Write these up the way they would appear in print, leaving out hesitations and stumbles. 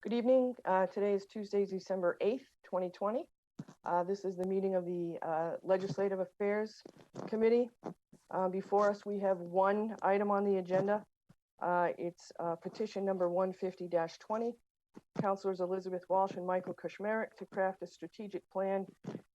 Good evening. Today is Tuesday, December 8th, 2020. This is the meeting of the Legislative Affairs Committee. Before us, we have one item on the agenda. It's petition number 150-20. Councilors Elizabeth Walsh and Michael Kushmerek to craft a strategic plan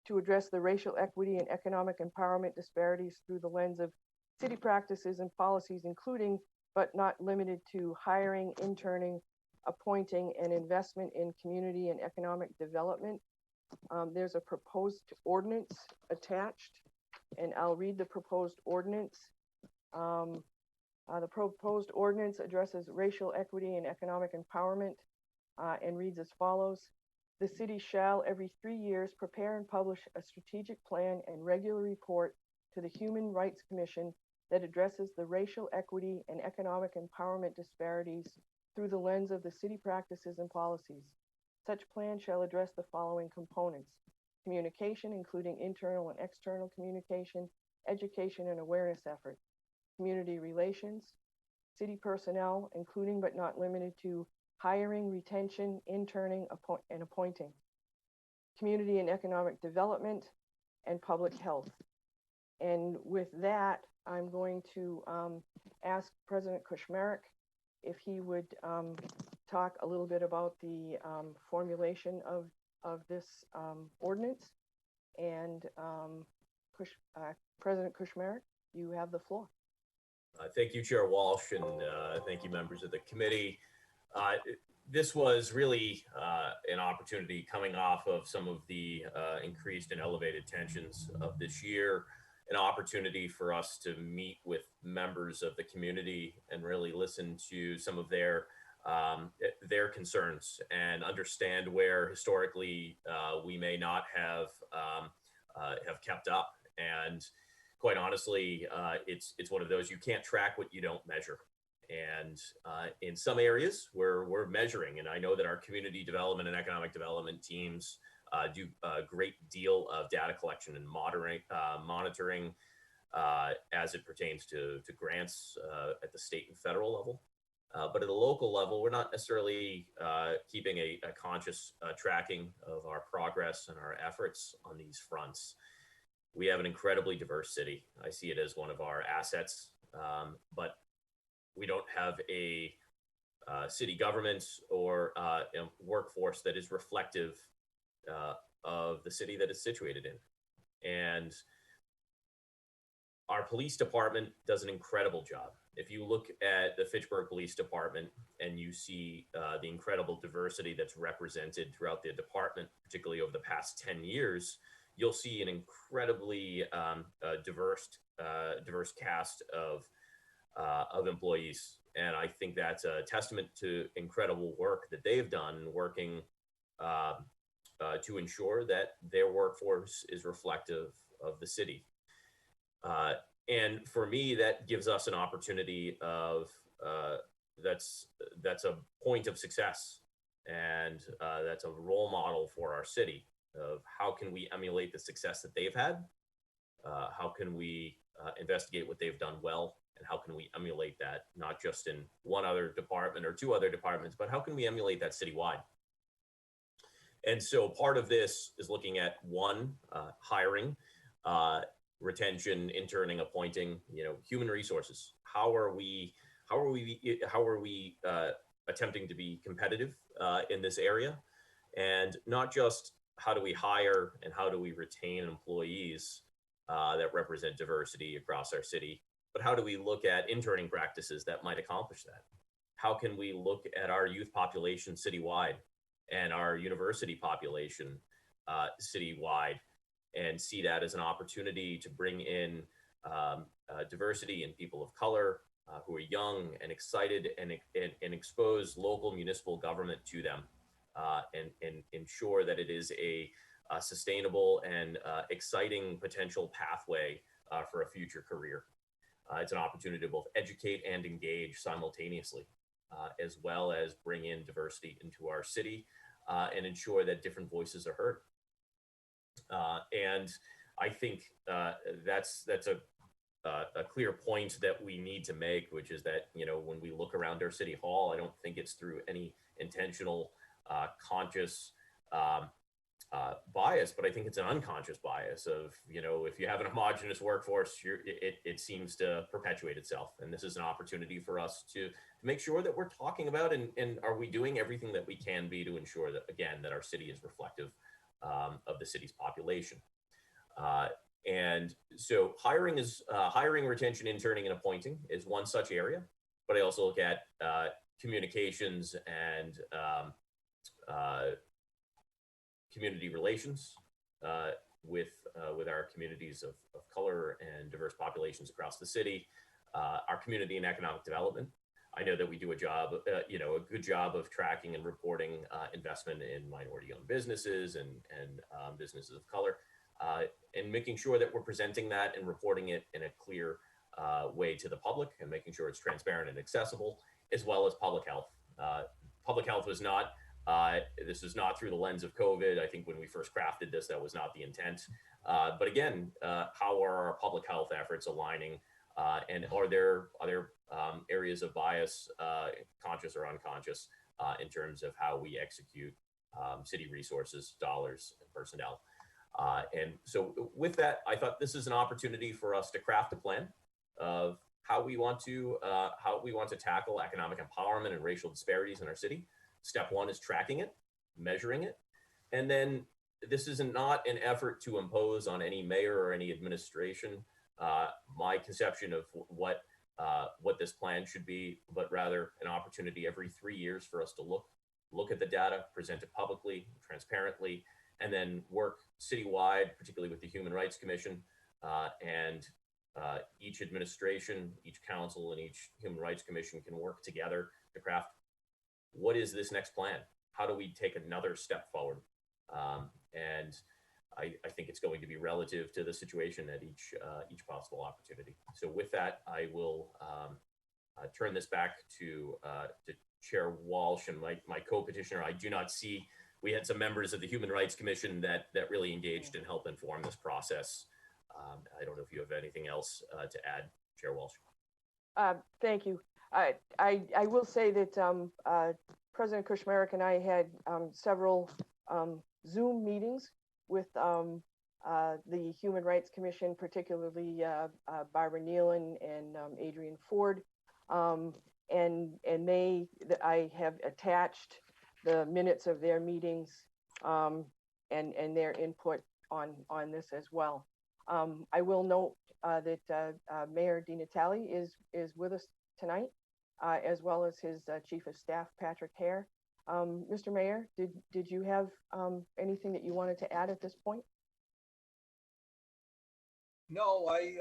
to address the racial equity and economic empowerment disparities through the lens of city practices and policies, including but not limited to hiring, interning, appointing, and investment in community and economic development. There's a proposed ordinance attached, and I'll read the proposed ordinance. The proposed ordinance addresses racial equity and economic empowerment and reads as follows. The city shall every 3 years prepare and publish a strategic plan and regular report to the Human Rights Commission that addresses the racial equity and economic empowerment disparities through the lens of the city practices and policies. Such plan shall address the following components: communication, including internal and external communication, education and awareness efforts, community relations, city personnel, including but not limited to hiring, retention, interning, and appointing, community and economic development, and public health. And with that, I'm going to ask President Kushmerek if he would talk a little bit about the formulation of this ordinance. And President Kushmerek, you have the floor. Thank you, Chair Walsh, and thank you, members of the committee. This was really an opportunity coming off of some of the increased and elevated tensions of this year, an opportunity for us to meet with members of the community and really listen to some of their concerns and understand where historically we may not have kept up. And quite honestly, it's one of those, you can't track what you don't measure. And in some areas we're measuring, and I know that our community development and economic development teams do a great deal of data collection and monitoring as it pertains to grants at the state and federal level. But at a local level, we're not necessarily keeping a conscious tracking of our progress and our efforts on these fronts. We have an incredibly diverse city. I see it as one of our assets, but we don't have a city government or workforce that is reflective of the city that it's situated in. And our police department does an incredible job. If you look at the Fitchburg Police Department and you see the incredible diversity that's represented throughout the department, particularly over the past 10 years, you'll see an incredibly diverse cast of employees. And I think that's a testament to incredible work that they've done working to ensure that their workforce is reflective of the city. And for me, that gives us an opportunity of that's a point of success, and that's a role model for our city of how can we emulate the success that they've had, how can we investigate what they've done well, and how can we emulate that not just in one other department or two other departments, but how can we emulate that citywide? And so part of this is looking at hiring, retention, interning, appointing, human resources. How are we attempting to be competitive in this area? And not just how do we hire and how do we retain employees that represent diversity across our city, but how do we look at interning practices that might accomplish that? How can we look at our youth population citywide and our university population citywide and see that as an opportunity to bring in diversity and people of color who are young and excited and expose local municipal government to them and ensure that it is a sustainable and exciting potential pathway for a future career. It's an opportunity to both educate and engage simultaneously, as well as bring in diversity into our city and ensure that different voices are heard. And I think that's a clear point that we need to make, which is that, when we look around our city hall, I don't think it's through any intentional conscious bias, but I think it's an unconscious bias of, you know, if you have an homogenous workforce, it seems to perpetuate itself. And this is an opportunity for us to make sure that we're talking about and are we doing everything that we can be to ensure that, again, that our city is reflective of the city's population. And so hiring, retention, interning, and appointing is one such area, but I also look at communications and community relations with our communities of color and diverse populations across the city, our community and economic development. I know that we do a good job of tracking and reporting investment in minority-owned businesses and businesses of color, and making sure that we're presenting that and reporting it in a clear way to the public and making sure it's transparent and accessible, as well as public health. Public health was not, this is not through the lens of COVID. I think when we first crafted this, that was not the intent. But again, how are our public health efforts aligning? And are there areas of bias, conscious or unconscious, in terms of how we execute city resources, dollars, and personnel? And so with that, I thought this is an opportunity for us to craft a plan of how we want to tackle economic empowerment and racial disparities in our city. Step one is tracking it, measuring it. And then this is not an effort to impose on any mayor or any administration my conception of what this plan should be, but rather an opportunity every 3 years for us to look at the data, present it publicly, transparently, and then work citywide, particularly with the Human Rights Commission, and each administration, each council, and each Human Rights Commission can work together to craft what is this next plan? How do we take another step forward? And I think it's going to be relative to the situation at each possible opportunity. So with that, I will turn this back to Chair Walsh and my co-petitioner. I do not see, we had some members of the Human Rights Commission that really engaged and helped inform this process. I don't know if you have anything else to add, Chair Walsh. Thank you. I will say that President Kushmarek and I had several Zoom meetings with the Human Rights Commission, particularly Barbara Nealon and Adrian Ford, and I have attached the minutes of their meetings and their input on this as well. I will note that Mayor DiNatale is with us tonight, as well as his Chief of Staff, Patrick Hare. Mr. Mayor, did you have anything that you wanted to add at this point? No, I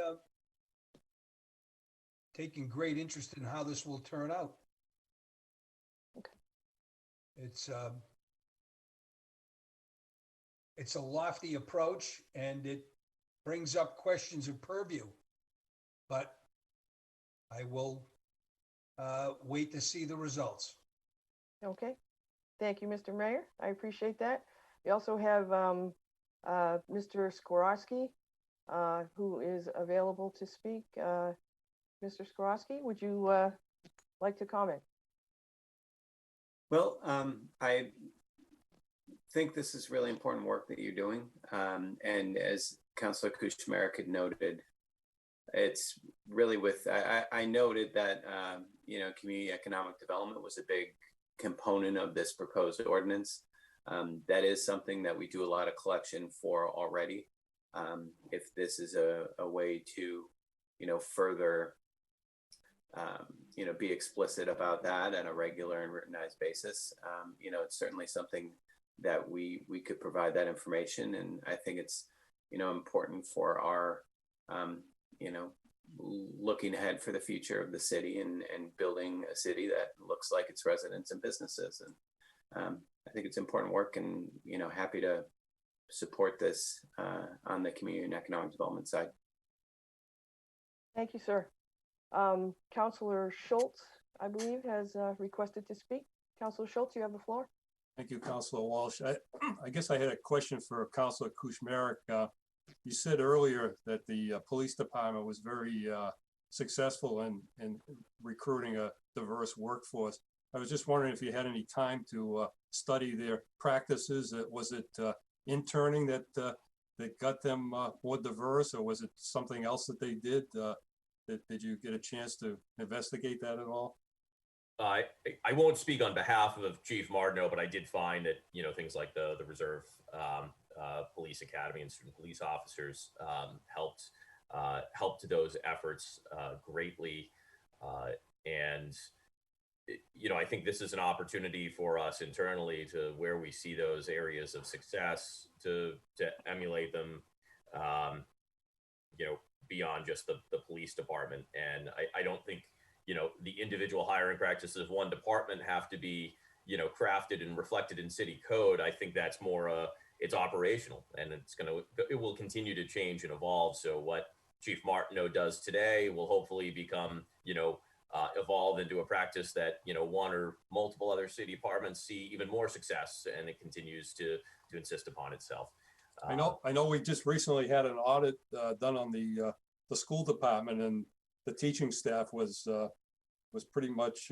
taking great interest in how this will turn out. Okay. It's a lofty approach and it brings up questions of purview, but I will wait to see the results. Okay. Thank you, Mr. Mayor. I appreciate that. We also have Mr. Skorowski, who is available to speak. Mr. Skorowski, would you like to comment? Well, I think this is really important work that you're doing. And as Councilor Kushmarek had noted, it's really I noted that, community economic development was a big component of this proposed ordinance. That is something that we do a lot of collection for already. If this is a way to, further, be explicit about that on a regular and routinized basis, it's certainly something that we could provide that information. And I think it's, important for our, looking ahead for the future of the city and building a city that looks like its residents and businesses. And I think it's important work and, happy to support this on the community and economic development side. Thank you, sir. Councilor Schultz, I believe, has requested to speak. Councilor Schultz, you have the floor. Thank you, Councilor Walsh. I guess I had a question for Councilor Kushmarek. You said earlier that the police department was very successful in recruiting a diverse workforce. I was just wondering if you had any time to study their practices? Was it interning that got them more diverse, or was it something else that they did? Did you get a chance to investigate that at all? I won't speak on behalf of Chief Martineau, but I did find that things like the Reserve Police Academy and student police officers helped those efforts greatly, and I think this is an opportunity for us internally to where we see those areas of success to emulate them, beyond just the police department. And I don't think the individual hiring practices of one department have to be crafted and reflected in city code. I think that's more it's operational, and it will continue to change and evolve. So what Chief Martineau does today will hopefully become evolve into a practice that one or multiple other city departments see even more success, and it continues to insist upon itself. I know we just recently had an audit done on the school department, and the teaching staff was pretty much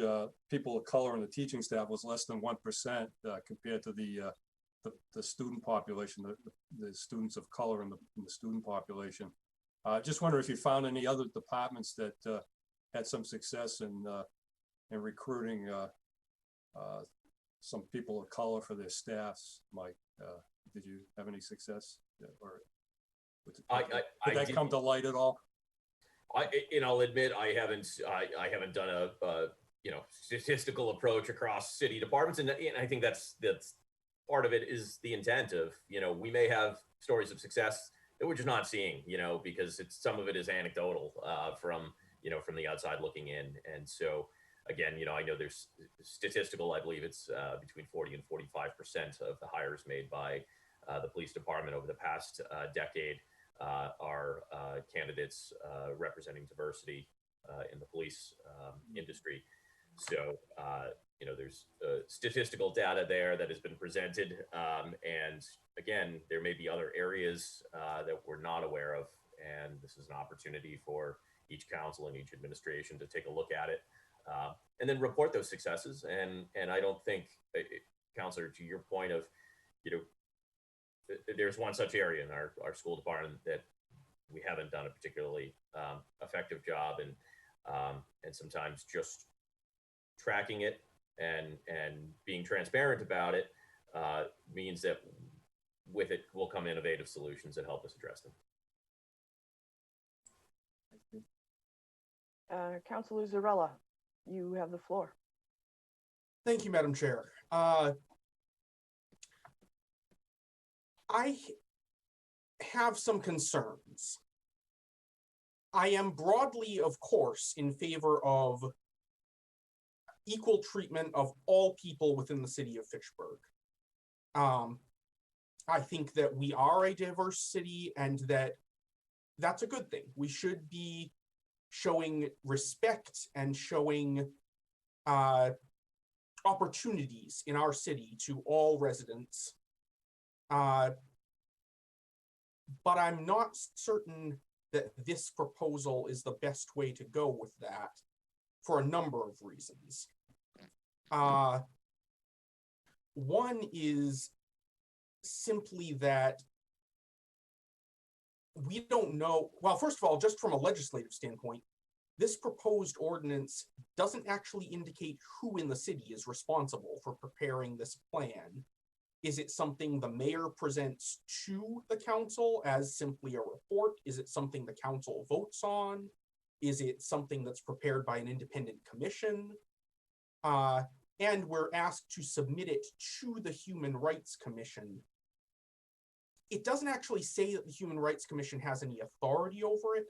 people of color in the teaching staff was less than 1% compared to the student population, the students of color in the student population. Just wonder if you found any other departments that had some success in recruiting some people of color for their staffs. Mike, did you have any success, or did that come to light at all? I'll admit I haven't done a statistical approach across city departments, and I think that's part of it is the intent of we may have stories of success that we're just not seeing, because some of it is anecdotal from the outside looking in. And so again, I know there's statistical, I believe it's between 40 and 45% of the hires made by the police department over the past decade are candidates representing diversity in the police industry. So, there's statistical data there that has been presented. And again, there may be other areas that we're not aware of. And this is an opportunity for each council and each administration to take a look at it and then report those successes. And I don't think, Councillor, to your point of, there's one such area in our school department that we haven't done a particularly effective job, and sometimes just tracking it and being transparent about it means that with it will come innovative solutions that help us address them. Councilor Zarella, you have the floor. Thank you, Madam Chair. I have some concerns. I am broadly, of course, in favor of equal treatment of all people within the city of Fitchburg. I think that we are a diverse city, and that's a good thing. We should be showing respect and showing opportunities in our city to all residents. But I'm not certain that this proposal is the best way to go with that for a number of reasons. One is simply that we don't know, well, first of all, just from a legislative standpoint, this proposed ordinance doesn't actually indicate who in the city is responsible for preparing this plan. Is it something the mayor presents to the council as simply a report? Is it something the council votes on? Is it something that's prepared by an independent commission? And we're asked to submit it to the Human Rights Commission. It doesn't actually say that the Human Rights Commission has any authority over it,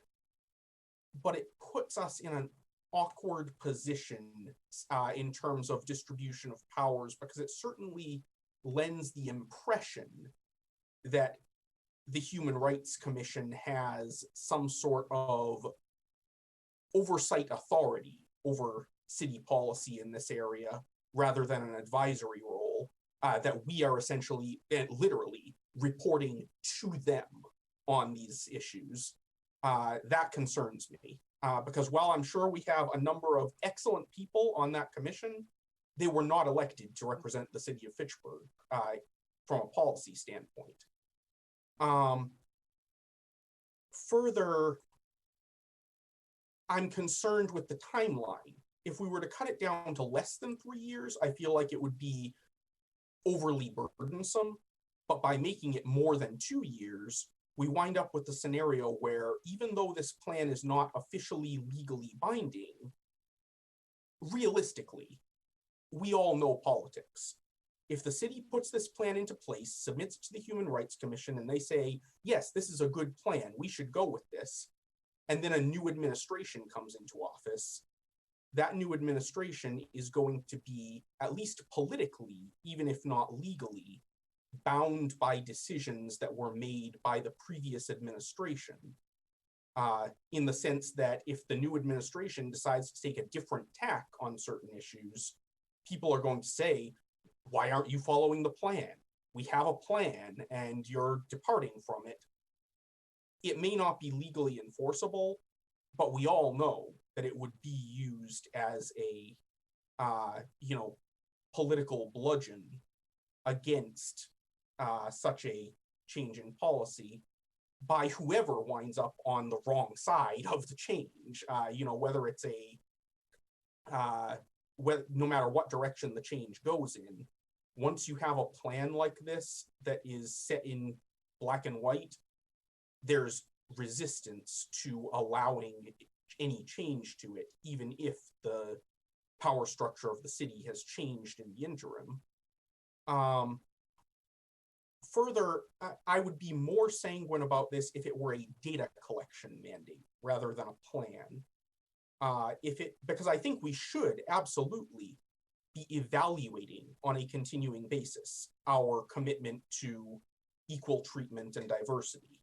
but it puts us in an awkward position in terms of distribution of powers, because it certainly lends the impression that the Human Rights Commission has some sort of oversight authority over city policy in this area, rather than an advisory role that we are essentially and literally reporting to them on these issues. That concerns me because while I'm sure we have a number of excellent people on that commission, they were not elected to represent the city of Fitchburg from a policy standpoint. Further, I'm concerned with the timeline. If we were to cut it down to less than 3 years, I feel like it would be overly burdensome. But by making it more than 2 years, we wind up with the scenario where even though this plan is not officially legally binding, realistically, we all know politics. If the city puts this plan into place, submits it to the Human Rights Commission, and they say, yes, this is a good plan, we should go with this, and then a new administration comes into office, that new administration is going to be, at least politically, even if not legally, bound by decisions that were made by the previous administration. In the sense that if the new administration decides to take a different tack on certain issues, people are going to say, why aren't you following the plan? We have a plan and you're departing from it. It may not be legally enforceable, but we all know that it would be used as a, political bludgeon against such a change in policy by whoever winds up on the wrong side of the change. Whether it's no matter what direction the change goes in, once you have a plan like this that is set in black and white, there's resistance to allowing any change to it, even if the power structure of the city has changed in the interim. Further, I would be more sanguine about this if it were a data collection mandate rather than a plan. Because I think we should absolutely be evaluating on a continuing basis our commitment to equal treatment and diversity.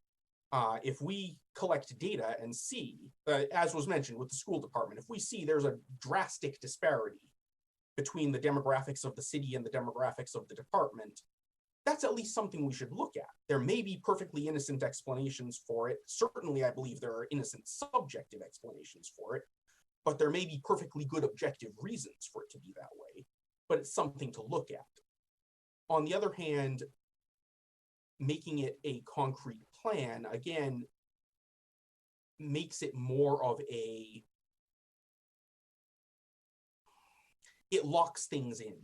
If we collect data and see, as was mentioned with the school department, if we see there's a drastic disparity between the demographics of the city and the demographics of the department, that's at least something we should look at. There may be perfectly innocent explanations for it. Certainly, I believe there are innocent subjective explanations for it, but there may be perfectly good objective reasons for it to be that way. But it's something to look at. On the other hand, making it a concrete plan, again, makes it more of it locks things in.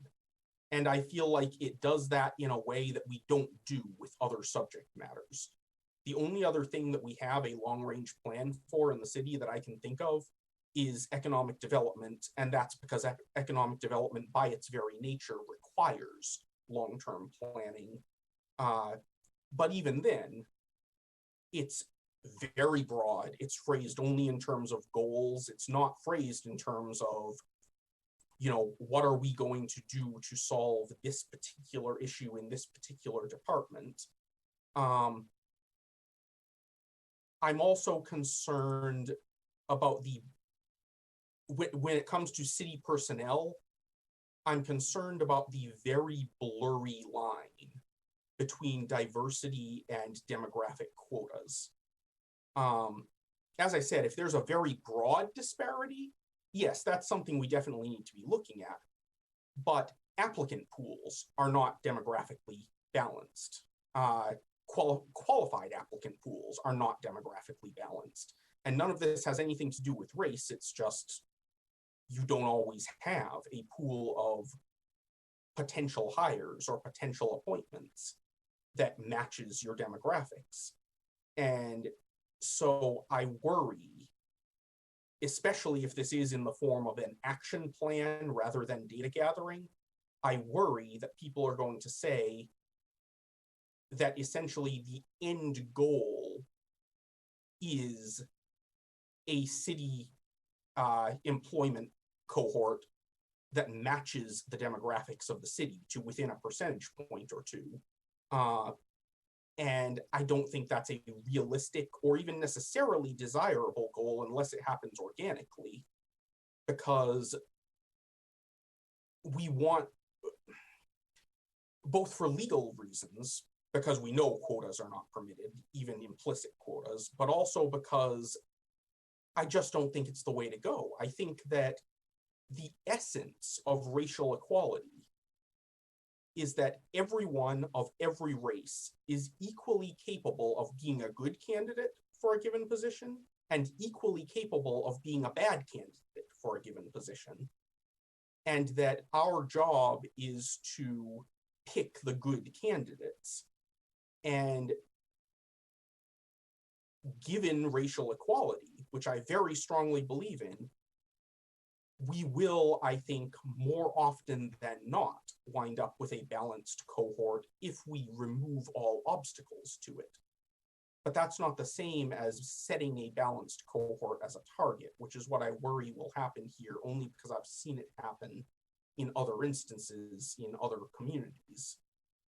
And I feel like it does that in a way that we don't do with other subject matters. The only other thing that we have a long-range plan for in the city that I can think of is economic development, and that's because economic development by its very nature requires long-term planning. But even then, it's very broad. It's phrased only in terms of goals. It's not phrased in terms of, what are we going to do to solve this particular issue in this particular department? I'm also concerned about when it comes to city personnel, I'm concerned about the very blurry line between diversity and demographic quotas. As I said, if there's a very broad disparity, yes, that's something we definitely need to be looking at. But applicant pools are not demographically balanced. Qualified applicant pools are not demographically balanced. And none of this has anything to do with race. It's just you don't always have a pool of potential hires or potential appointments that matches your demographics. And so I worry, especially if this is in the form of an action plan rather than data gathering, I worry that people are going to say that essentially the end goal is a city employment cohort that matches the demographics of the city to within a percentage point or two. And I don't think that's a realistic or even necessarily desirable goal unless it happens organically, because we want, both for legal reasons, because we know quotas are not permitted, even implicit quotas, but also because I just don't think it's the way to go. I think that the essence of racial equality is that everyone of every race is equally capable of being a good candidate for a given position and equally capable of being a bad candidate for a given position. And that our job is to pick the good candidates. And given racial equality, which I very strongly believe in, we will, I think, more often than not, wind up with a balanced cohort if we remove all obstacles to it. But that's not the same as setting a balanced cohort as a target, which is what I worry will happen here, only because I've seen it happen in other instances in other communities.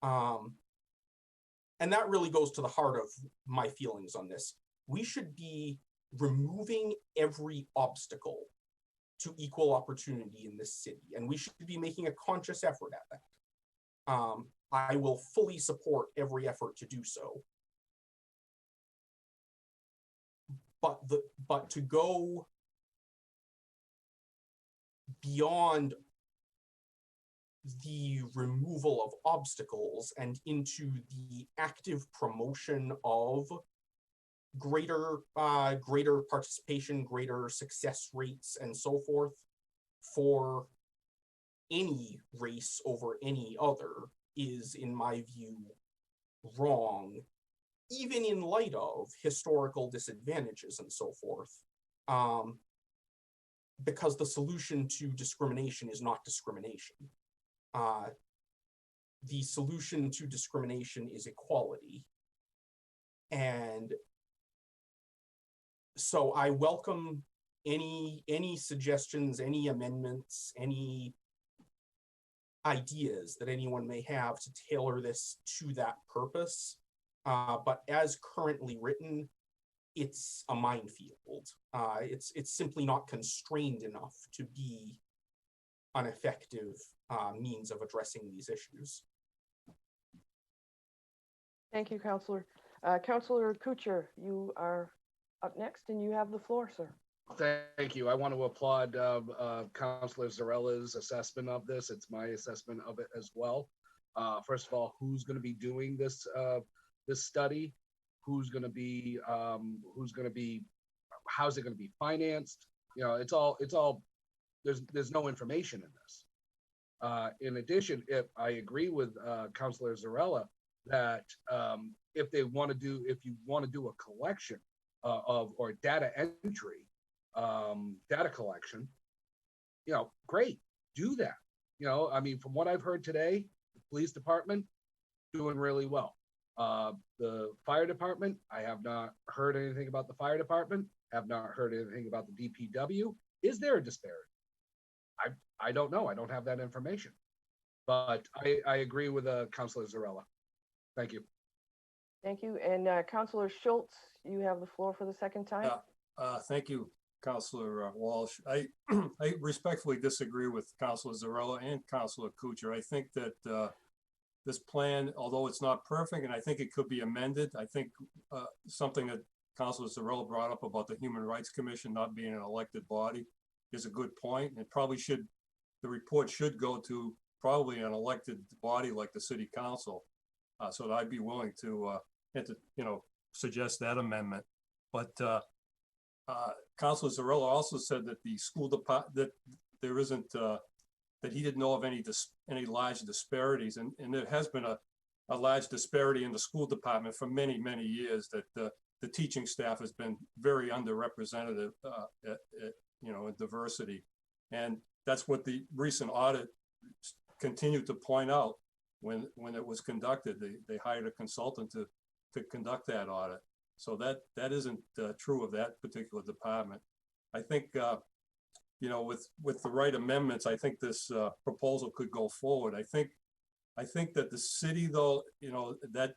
And that really goes to the heart of my feelings on this. We should be removing every obstacle to equal opportunity in this city, and we should be making a conscious effort at that. I will fully support every effort to do so. But to go beyond the removal of obstacles and into the active promotion of greater participation, greater success rates, and so forth for any race over any other is, in my view, wrong, even in light of historical disadvantages and so forth, because the solution to discrimination is not discrimination. The solution to discrimination is equality. And so I welcome any suggestions, any amendments, any ideas that anyone may have to tailor this to that purpose. But as currently written, it's a minefield. It's simply not constrained enough to be an effective means of addressing these issues. Thank you, Councillor. Councillor Kuchar, you are up next and you have the floor, sir. Thank you. I want to applaud Councillor Zarella's assessment of this. It's my assessment of it as well. First of all, who's going to be doing this this study? How's it going to be financed? You know, it's all. There's no information in this. In addition, if I agree with Councillor Zarella that if you want to do a collection or data entry, data collection, you know, great, do that. You know, I mean, from what I've heard today, the police department doing really well. The fire department, I have not heard anything about the fire department, have not heard anything about the DPW. Is there a disparity? I don't know. I don't have that information. But I agree with Councillor Zarella. Thank you. Thank you. And Councillor Schultz, you have the floor for the second time. Thank you, Councillor Walsh. I respectfully disagree with Councillor Zarella and Councillor Kuchar. I think that this plan, although it's not perfect, and I think it could be amended, I think something that Councillor Zarella brought up about the Human Rights Commission not being an elected body is a good point. It probably should, the report should go to probably an elected body like the City Council. So that I'd be willing to, suggest that amendment. But Councilor Zarella also said that the school department, that there isn't, that he didn't know of any large disparities. And there has been a large disparity in the school department for many, many years, that the teaching staff has been very underrepresented, in diversity. And that's what the recent audit continued to point out. When it was conducted, they hired a consultant to conduct that audit. So that isn't true of that particular department. I think, with the right amendments, I think this proposal could go forward. I think that the city, though,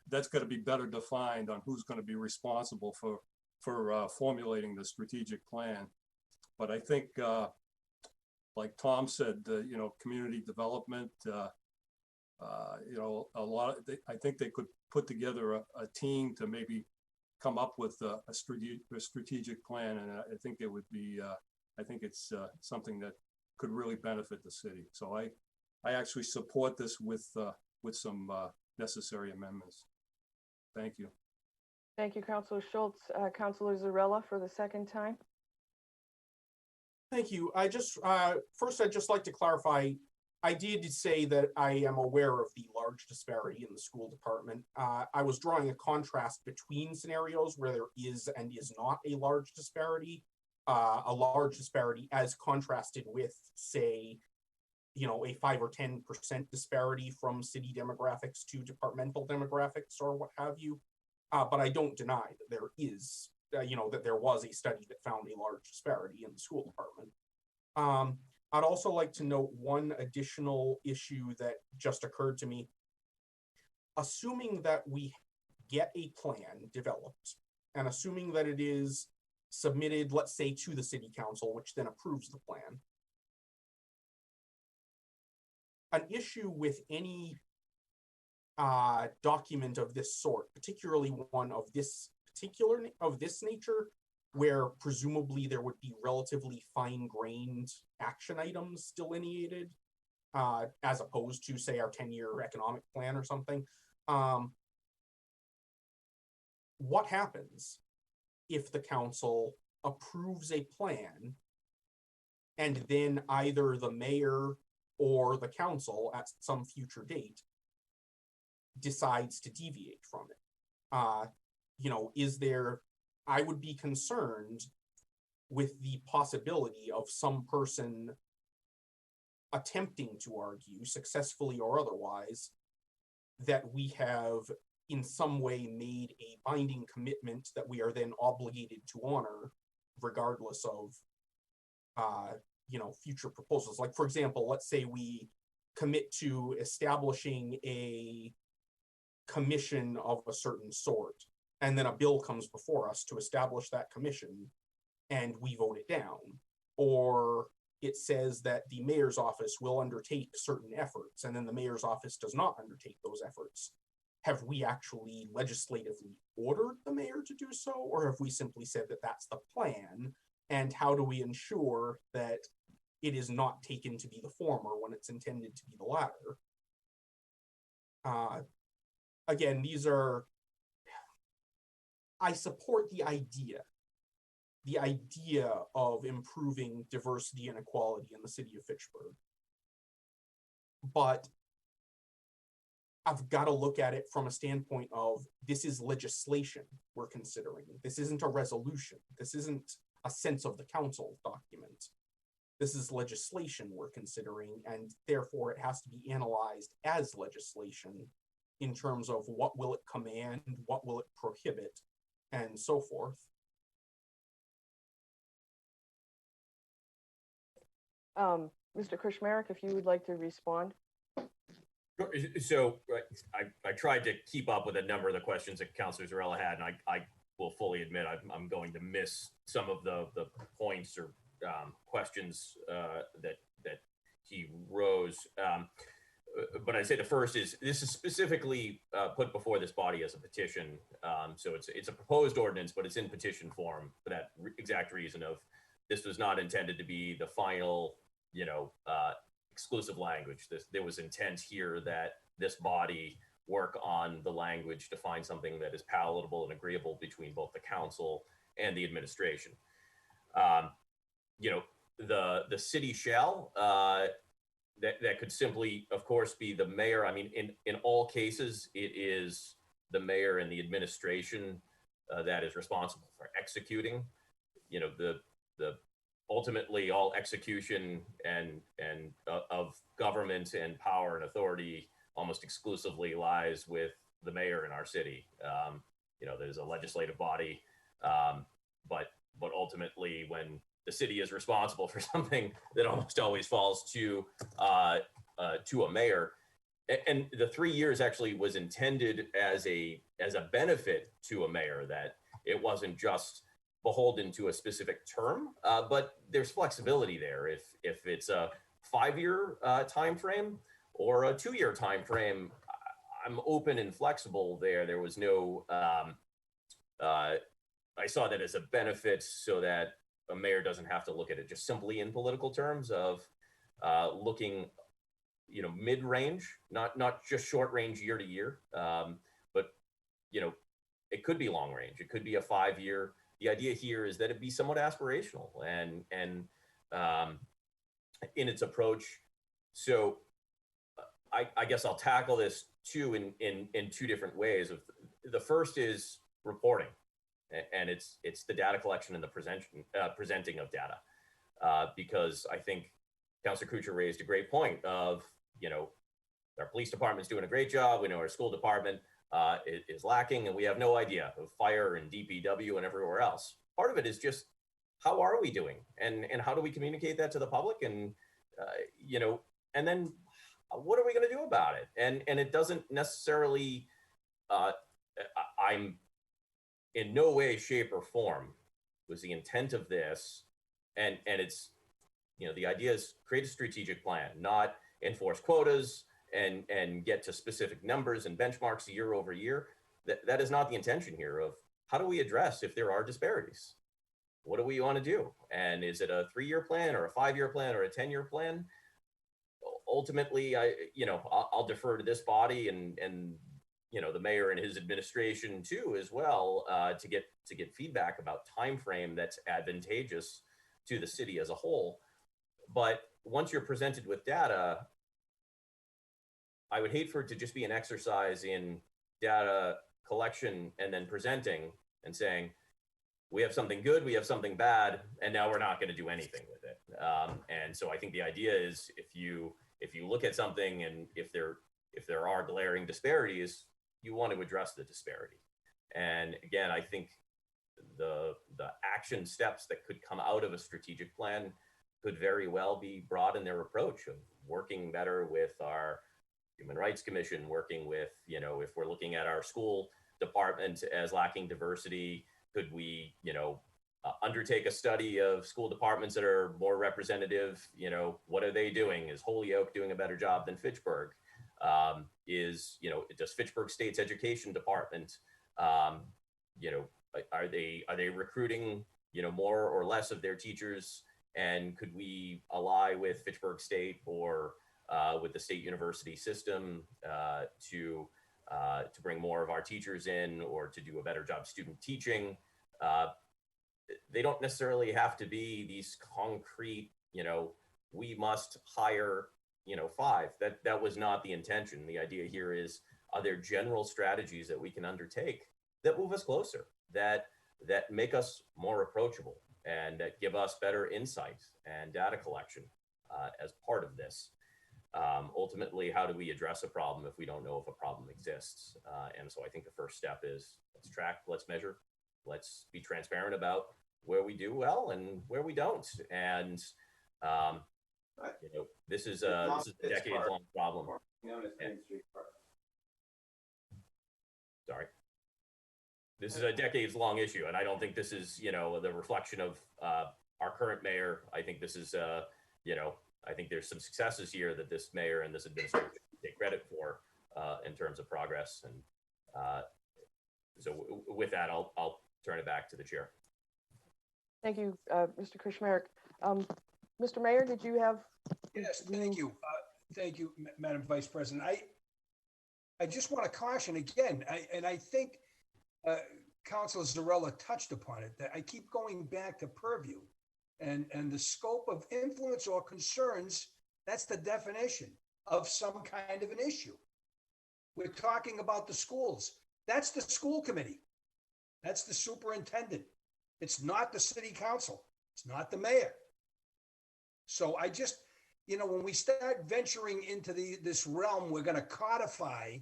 that's got to be better defined on who's going to be responsible for formulating the strategic plan. But I think, like Tom said, community development, I think they could put together a team to maybe come up with a strategic plan, and I think it would be. I think it's something that could really benefit the city. So I actually support this with some necessary amendments. Thank you. Thank you, Councilor Schultz. Councilor Zarella for the second time. Thank you. I just, first, I'd just like to clarify, I did say that I am aware of the large disparity in the school department. I was drawing a contrast between scenarios where there is and is not a large disparity as contrasted with, say, you know, a 5 or 10% disparity from city demographics to departmental demographics or what have you. But I don't deny that there is, you know, that there was a study that found a large disparity in the school department. I'd also like to note one additional issue that just occurred to me. Assuming that we get a plan developed and assuming that it is submitted, let's say, to the city council, which then approves the plan. An issue with any document of this sort, particularly one of this nature, where presumably there would be relatively fine-grained action items delineated, as opposed to, say, our 10-year economic plan or something. What happens if the council approves a plan and then either the mayor or the council at some future date decides to deviate from it? You know, I would be concerned with the possibility of some person attempting to argue, successfully or otherwise, that we have in some way made a binding commitment that we are then obligated to honor, regardless of, you know, future proposals. Like, for example, let's say we commit to establishing a commission of a certain sort, and then a bill comes before us to establish that commission, and we vote it down. Or it says that the mayor's office will undertake certain efforts, and then the mayor's office does not undertake those efforts. Have we actually legislatively ordered the mayor to do so, or have we simply said that that's the plan? And how do we ensure that it is not taken to be the former when it's intended to be the latter? Again, I support the idea of improving diversity and equality in the city of Fitchburg. But I've got to look at it from a standpoint of, this is legislation we're considering. This isn't a resolution. This isn't a sense of the council document. This is legislation we're considering, and therefore it has to be analyzed as legislation in terms of what will it command, what will it prohibit, and so forth. Mr. Krishmarik, if you would like to respond. So I tried to keep up with a number of the questions that Councilor Zarella had, and I will fully admit I'm going to miss some of the points or questions that he rose. But I'd say the first is, this is specifically put before this body as a petition. So it's a proposed ordinance, but it's in petition form for that exact reason of, this was not intended to be the final, you know, exclusive language. There was intent here that this body work on the language to find something that is palatable and agreeable between both the council and the administration. You know, the city shall, that could simply, of course, be the mayor. I mean, in all cases, it is the mayor and the administration that is responsible for executing. You know, the ultimately all execution and of government and power and authority almost exclusively lies with the mayor in our city. You know, there's a legislative body, but ultimately, when the city is responsible for something, that almost always falls to a mayor. And the 3 years actually was intended as a benefit to a mayor, that it wasn't just beholden to a specific term, but there's flexibility there. If it's a 5-year time frame or a 2-year time frame, I'm open and flexible there. There was no, I saw that as a benefit, so that a mayor doesn't have to look at it just simply in political terms of, looking, mid-range, not just short range year to year, but it could be long range. It could be a 5 year. The idea here is that it be somewhat aspirational and in its approach. So I guess I'll tackle this too in two different ways. The first is reporting, and it's the data collection and the presenting of data, because I think Councilor Kuchar raised a great point of, our police department's doing a great job. We know our school department is lacking, and we have no idea of fire and DPW and everywhere else. Part of it is just, how are we doing, and how do we communicate that to the public, and and then what are we going to do about it? And it doesn't necessarily. I'm in no way, shape, or form was the intent of this, and it's the idea is create a strategic plan, not enforce quotas and get to specific numbers and benchmarks year over year. That is not the intention here. Of how do we address if there are disparities? What do we want to do? And is it a 3-year plan or a 5-year plan or a 10-year plan? Ultimately, I'll defer to this body and the mayor and his administration too, as well, to get feedback about time frame that's advantageous to the city as a whole. But once you're presented with data, I would hate for it to just be an exercise in data collection and then presenting and saying, we have something good, we have something bad, and now we're not going to do anything with it. And so I think the idea is, if you look at something and if there are glaring disparities, you want to address the disparity. And again, I think the action steps that could come out of a strategic plan could very well be broad in their approach of working better with our Human Rights Commission, working with, if we're looking at our school department as lacking diversity, could we, undertake a study of school departments that are more representative? What are they doing? Is Holyoke doing a better job than Fitchburg? Does Fitchburg State's education department, are they recruiting, more or less of their teachers? And could we ally with Fitchburg State or with the state university system to bring more of our teachers in, or to do a better job student teaching? They don't necessarily have to be these concrete, we must hire, 5. That was not the intention. The idea here is, are there general strategies that we can undertake that move us closer, that make us more approachable, and that give us better insight and data collection as part of this? Ultimately, how do we address a problem if we don't know if a problem exists? And so I think the first step is, let's track, let's measure, let's be transparent about where we do well and where we don't. And this is a decades-long problem. Sorry. This is a decades-long issue, and I don't think this is, the reflection of our current mayor. I think this is, I think there's some successes here that this mayor and this administration take credit for in terms of progress. And so with that, I'll turn it back to the chair. Thank you, Mr. Krishmerik. Mr. Mayor, did you have? Yes, thank you. Thank you, Madam Vice President. I just want to caution again, I think Councilor Zarella touched upon it, that I keep going back to purview and the scope of influence or concerns. That's the definition of some kind of an issue. We're talking about the schools. That's the school committee. That's the superintendent. It's not the city council. It's not the mayor. So I just, when we start venturing into this realm, we're going to codify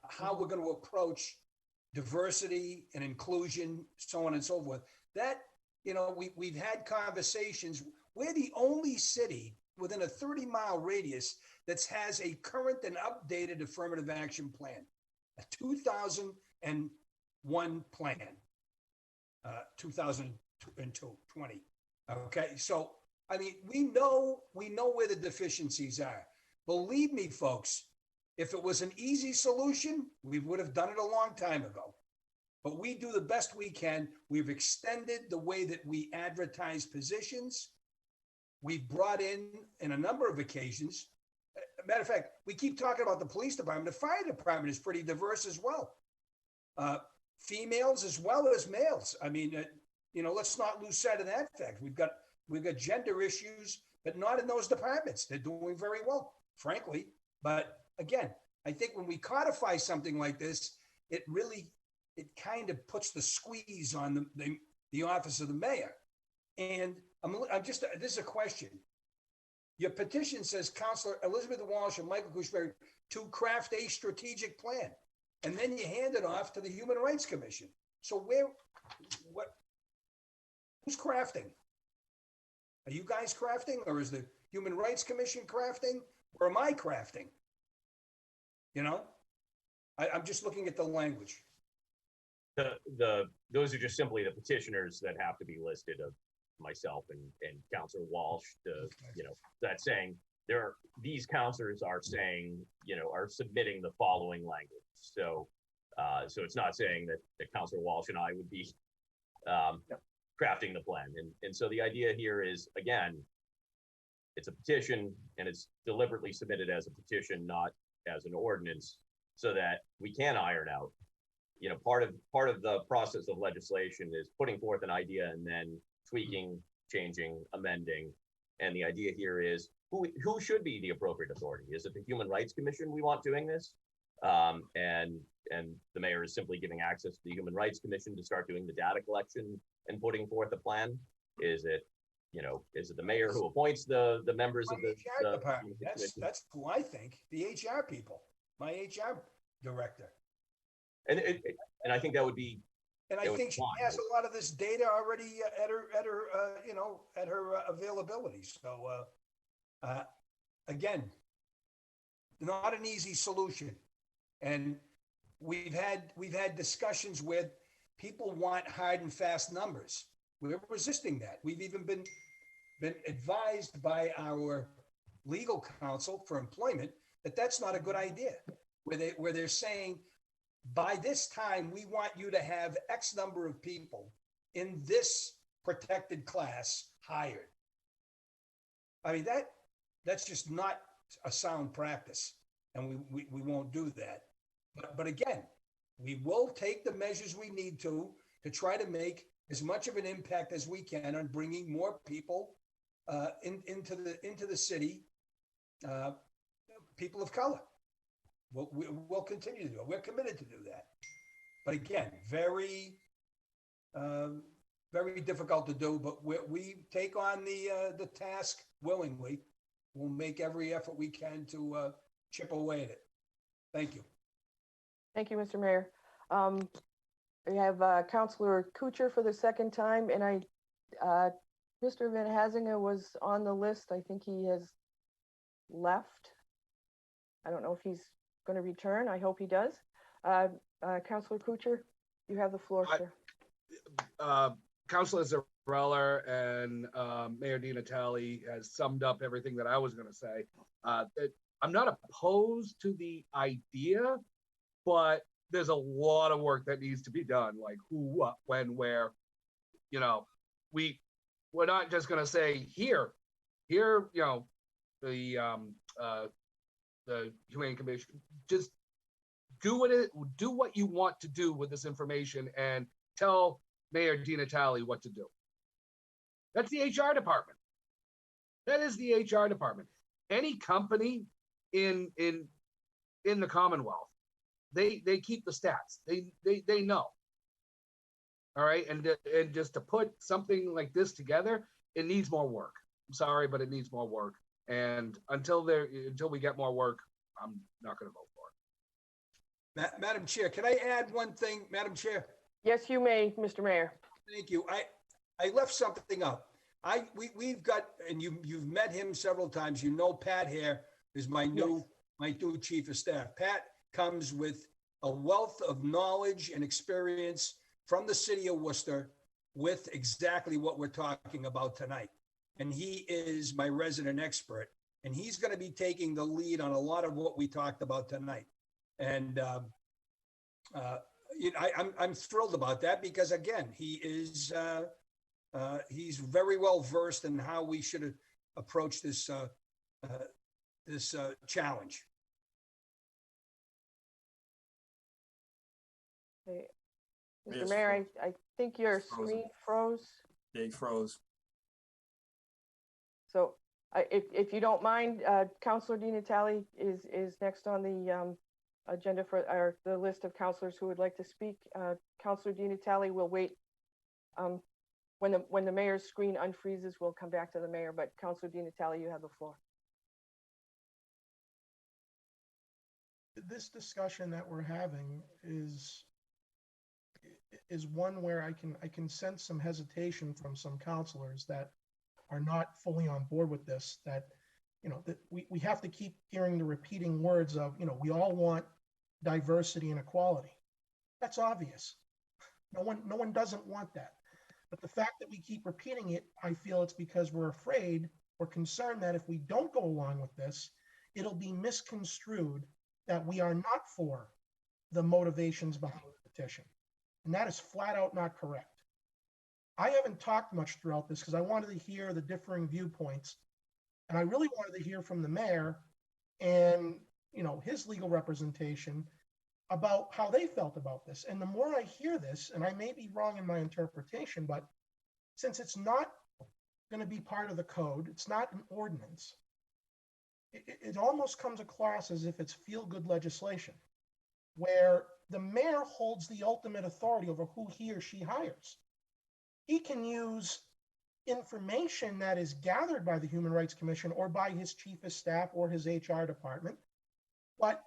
how we're going to approach diversity and inclusion, so on and so forth. That, we've had conversations. We're the only city within a 30-mile radius that has a current and updated affirmative action plan, a 2001 plan, 2020. Okay, so we know where the deficiencies are. Believe me, folks, if it was an easy solution, we would have done it a long time ago. But we do the best we can. We've extended the way that we advertise positions. we've brought in a number of occasions. Matter of fact, we keep talking about the police department. The fire department is pretty diverse as well. Females as well as males. I mean, let's not lose sight of that fact. We've got gender issues, but not in those departments. They're doing very well, frankly. But again, I think when we codify something like this, it kind of puts the squeeze on the office of the mayor. And this is a question. Your petition says Councilor Elizabeth Walsh and Michael Kuchberry to craft a strategic plan. And then you hand it off to the Human Rights Commission. So who's crafting? Are you guys crafting, or is the Human Rights Commission crafting, or am I crafting? I'm just looking at the language. Those are just simply the petitioners that have to be listed, of myself and Councilor Walsh. That's saying these councilors are saying, are submitting the following language. So it's not saying that Councilor Walsh and I would be crafting the plan. And so the idea here is, again, it's a petition, and it's deliberately submitted as a petition, not as an ordinance, so that we can iron out. Part of the process of legislation is putting forth an idea and then tweaking, changing, amending. And the idea here is who should be the appropriate authority? Is it the Human Rights Commission we want doing this? And the mayor is simply giving access to the Human Rights Commission to start doing the data collection and putting forth a plan? Is it the mayor who appoints the members of the HR department? That's who I think, the HR people, my HR director. And I think that would be. And I think she has a lot of this data already at her availability. So again, not an easy solution. And we've had discussions where people want hard and fast numbers. We're resisting that. We've even been advised by our legal counsel for employment that that's not a good idea. Where they're saying, by this time, we want you to have X number of people in this protected class hired. I mean, that's just not a sound practice, and we won't do that. But again, we will take the measures we need to try to make as much of an impact as we can on bringing more people into the city, people of color. We'll continue to do it. We're committed to do that. But again, very, very difficult to do. But we take on the task willingly. We'll make every effort we can to chip away at it. Thank you. Thank you, Mr. Mayor. We have Councilor Kuchar for the second time, and Mr. Van Hazinga was on the list. I think he has left. I don't know if he's going to return. I hope he does. Councilor Kuchar, you have the floor, sir. Councilor Zarella and Mayor Di Natale has summed up everything that I was going to say. I'm not opposed to the idea, but there's a lot of work that needs to be done, like who, what, when, where. We're not just going to say here, the Humane Commission, just do what you want to do with this information and tell Mayor Di Natale what to do. That's the HR department. That is the HR department. Any company in the Commonwealth, they keep the stats. They know. All right, and just to put something like this together, it needs more work. I'm sorry, but it needs more work. And until we get more work, I'm not going to vote for it. Madam Chair, can I add one thing, Madam Chair? Yes, you may, Mr. Mayor. Thank you. I left something up. We've got, and you've met him several times. You know, Pat here is my new chief of staff. Pat comes with a wealth of knowledge and experience from the city of Worcester with exactly what we're talking about tonight. And he is my resident expert, and he's going to be taking the lead on a lot of what we talked about tonight. And I'm thrilled about that because, again, he is he's very well versed in how we should approach this challenge. Okay. Mr. Yes, Mayor, I think your Frozen. screen froze. They froze. So if you don't mind, Councilor Di Natale is next on the agenda for the list of councilors who would like to speak. Councilor Di Natale will wait. When the mayor's screen unfreezes, we'll come back to the mayor, but Councilor Di Natale, you have the floor. This discussion that we're having is one where I can sense some hesitation from some counselors that are not fully on board with this, that, you know, that we have to keep hearing the repeating words of, you know, we all want diversity and equality. That's obvious. No one doesn't want that. But the fact that we keep repeating it, I feel it's because we're afraid, we're concerned that if we don't go along with this, it'll be misconstrued that we are not for the motivations behind the petition. And that is flat out not correct. I haven't talked much throughout this because I wanted to hear the differing viewpoints. And I really wanted to hear from the mayor and, you know, his legal representation about how they felt about this. And the more I hear this, and I may be wrong in my interpretation, but since it's not going to be part of the code, it's not an ordinance, it almost comes across as if it's feel-good legislation, where the mayor holds the ultimate authority over who he or she hires. He can use information that is gathered by the Human Rights Commission or by his chief of staff or his HR department, but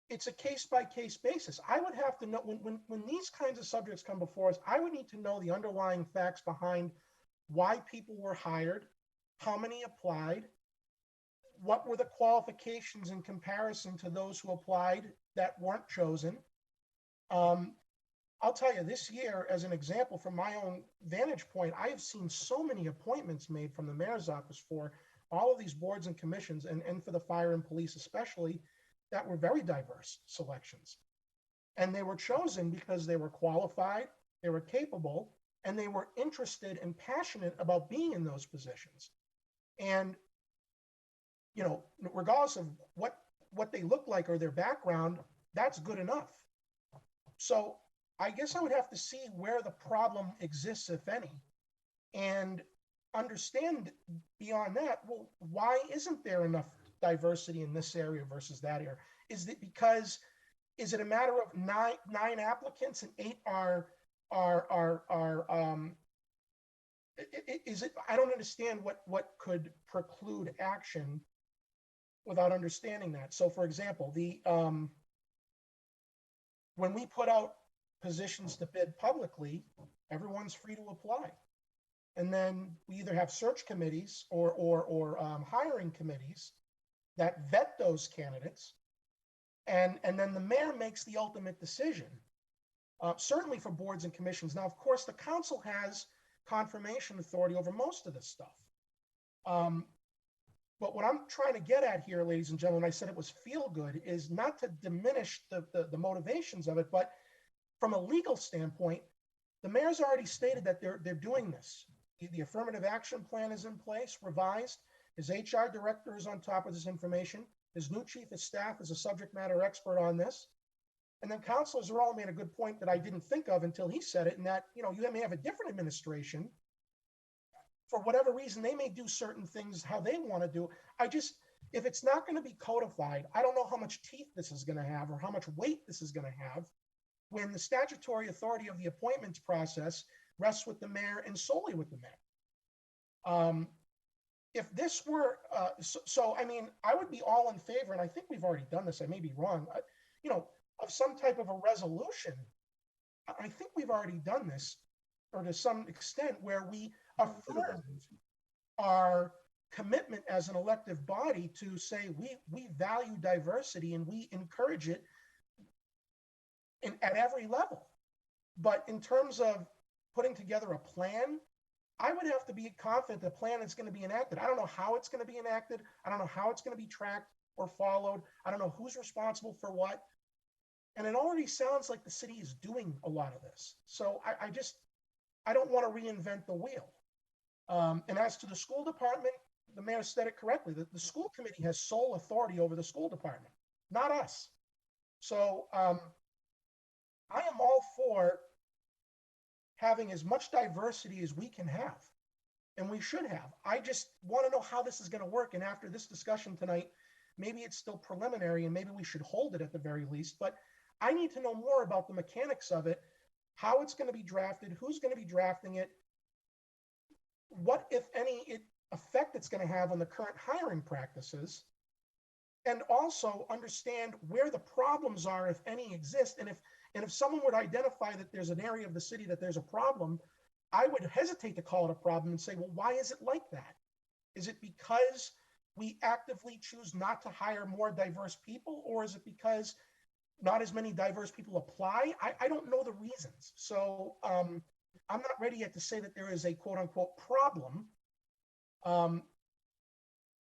it's a case-by-case basis. I would have to know, when these kinds of subjects come before us, I would need to know the underlying facts behind why people were hired, how many applied, what were the qualifications in comparison to those who applied that weren't chosen. I'll tell you, this year, as an example, from my own vantage point, I have seen so many appointments made from the mayor's office for all of these boards and commissions, and for the fire and police especially, that were very diverse selections. And they were chosen because they were qualified, they were capable, and they were interested and passionate about being in those positions. And, you know, regardless of what they look like or their background, that's good enough. So I guess I would have to see where the problem exists, if any, and understand beyond that, well, why isn't there enough diversity in this area versus that area? Is it a matter of nine applicants and 8 are is it? I don't understand what could preclude action without understanding that. So, for example, when we put out positions to bid publicly, everyone's free to apply. And then we either have search committees or hiring committees that vet those candidates. And then the mayor makes the ultimate decision, certainly for boards and commissions. Now, of course, the council has confirmation authority over most of this stuff. But what I'm trying to get at here, ladies and gentlemen, I said it was feel good, is not to diminish the motivations of it, but from a legal standpoint, the mayor's already stated that they're doing this. The affirmative action plan is in place, revised. His HR director is on top of this information. His new chief of staff is a subject matter expert on this. And then Councilor Zarella made a good point that I didn't think of until he said it, and that, you know, you may have a different administration. For whatever reason, they may do certain things how they want to do. If it's not going to be codified, I don't know how much teeth this is going to have or how much weight this is going to have when the statutory authority of the appointments process rests with the mayor and solely with the mayor. If this were, I mean, I would be all in favor, and I think we've already done this, I may be wrong, you know, of some type of a resolution. I think we've already done this, or to some extent, where we affirm our commitment as an elective body to say we value diversity and we encourage it at every level. But in terms of putting together a plan, I would have to be confident the plan is going to be enacted. I don't know how it's going to be enacted. I don't know how it's going to be tracked or followed. I don't know who's responsible for what. And it already sounds like the city is doing a lot of this. So I don't want to reinvent the wheel. And as to the school department, the mayor said it correctly, that the school committee has sole authority over the school department, not us. So I am all for having as much diversity as we can have, and we should have. I just want to know how this is going to work. And after this discussion tonight, maybe it's still preliminary and maybe we should hold it at the very least, but I need to know more about the mechanics of it, how it's going to be drafted, who's going to be drafting it, what, if any, effect it's going to have on the current hiring practices, and also understand where the problems are, if any exist. And if someone would identify that there's an area of the city that there's a problem, I would hesitate to call it a problem and say, well, why is it like that? Is it because we actively choose not to hire more diverse people, or is it because not as many diverse people apply? I don't know the reasons. So I'm not ready yet to say that there is a quote unquote problem.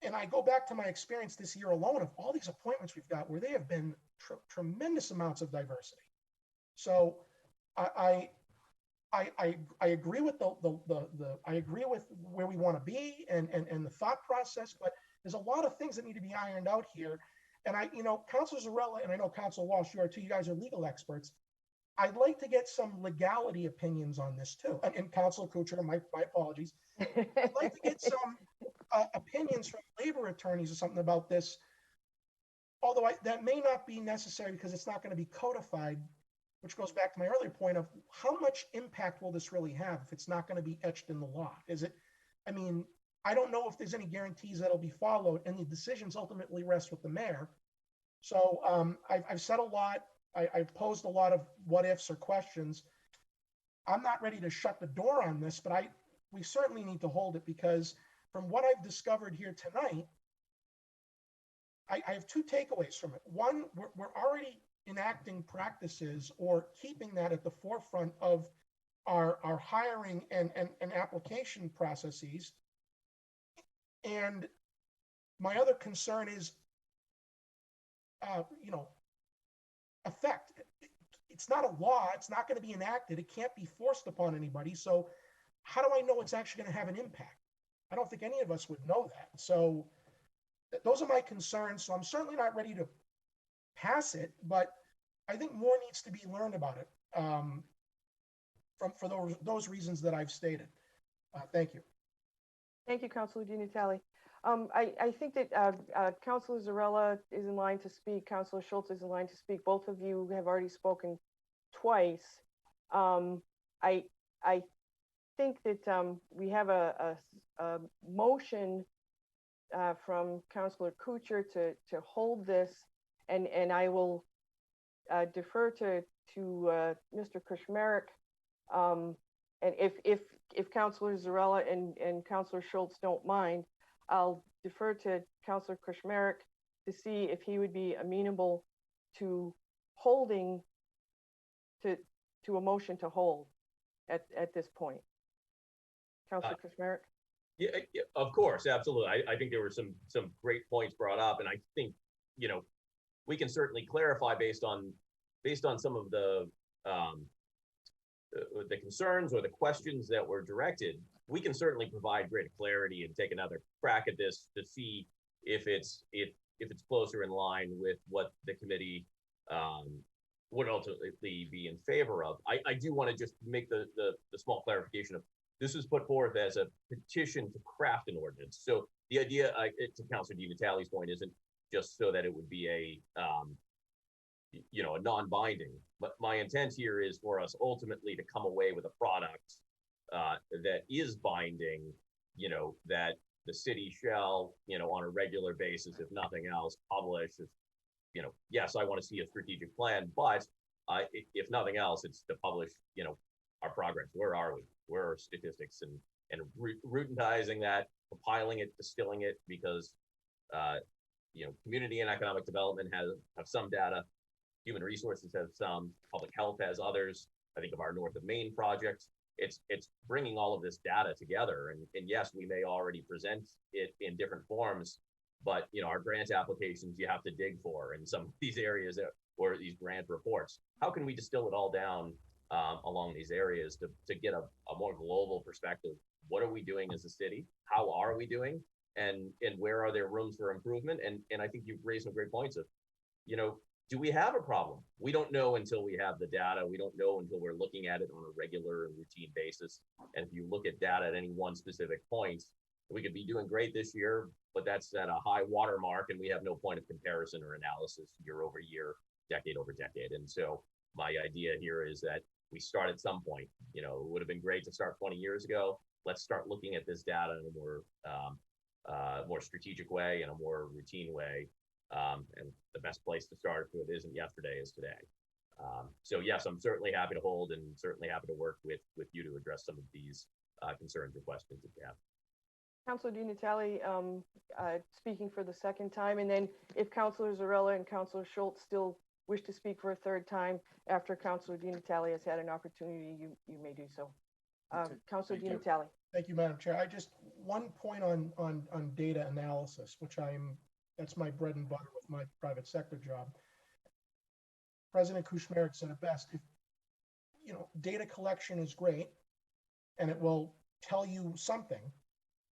And I go back to my experience this year alone of all these appointments we've got where they have been tremendous amounts of diversity. So I agree with I agree with where we want to be and the thought process, but there's a lot of things that need to be ironed out here. And Councilor Zarella, and I know Councilor Walsh, you are too, you guys are legal experts. I'd like to get some legality opinions on this too. And Councilor Kuchar, my apologies. I'd like to get some opinions from labor attorneys or something about this. Although that may not be necessary because it's not going to be codified, which goes back to my earlier point of how much impact will this really have if it's not going to be etched in the law? I don't know if there's any guarantees that'll be followed, and the decisions ultimately rest with the mayor. So I've said a lot. I've posed a lot of what ifs or questions. I'm not ready to shut the door on this, but we certainly need to hold it, because from what I've discovered here tonight, I have two takeaways from it. One, we're already enacting practices or keeping that at the forefront of our hiring and application processes. And my other concern is, effect. It's not a law. It's not going to be enacted. It can't be forced upon anybody. So how do I know it's actually going to have an impact? I don't think any of us would know that. So those are my concerns. So I'm certainly not ready to pass it, but I think more needs to be learned about it for those reasons that I've stated. Thank you. Thank you, Councilor Di Natale. I think that Councilor Zarella is in line to speak. Councilor Schultz is in line to speak. Both of you have already spoken twice. I think that we have a motion from Councilor Kuchar to hold this, and I will defer to Mr. Krishmerik. And if Councilor Zarella and Councilor Schultz don't mind, I'll defer to Councilor Krishmerik to see if he would be amenable to holding to a motion to hold at this point. Councilor Krishmerik? Yeah, of course, absolutely. I think there were some great points brought up, and I think we can certainly clarify based on some of the concerns or the questions that were directed. We can certainly provide greater clarity and take another crack at this to see if it's closer in line with what the committee would ultimately be in favor of. I do want to just make the small clarification of this was put forth as a petition to craft an ordinance. So the idea, to Councilor Di Natale's point, isn't just so that it would be a non-binding, but my intent here is for us ultimately to come away with a product that is binding, that the city shall, on a regular basis, if nothing else, publish. Yes, I want to see a strategic plan, but if nothing else, it's to publish, our progress. Where are we? Where are statistics and routinizing that, compiling it, distilling it, because community and economic development have some data. Human resources have some, public health has others. I think of our North of Maine project. It's bringing all of this data together. And yes, we may already present it in different forms, but our grant applications you have to dig for in some of these areas or these grant reports. How can we distill it all down along these areas to get a more global perspective? What are we doing as a city? How are we doing? and where are there rooms for improvement? And I think you've raised some great points of, do we have a problem? We don't know until we have the data. We don't know until we're looking at it on a regular and routine basis. And if you look at data at any one specific point, we could be doing great this year, but that's at a high watermark, and we have no point of comparison or analysis year over year, decade over decade. And so my idea here is that we start at some point. It would have been great to start 20 years ago. Let's start looking at this data in a more strategic way, in a more routine way. And the best place to start if it isn't yesterday is today. So yes, I'm certainly happy to hold and certainly happy to work with you to address some of these concerns or questions that you have. Councilor Di Natale, speaking for the second time, and then if Councilor Zarella and Councilor Schultz still wish to speak for a third time after Councilor Di Natale has had an opportunity, you may do so. Councilor Di Natale. Thank you, Madam Chair. One point on data analysis, that's my bread and butter with my private sector job. President Kuchmarek said it best. Data collection is great and it will tell you something,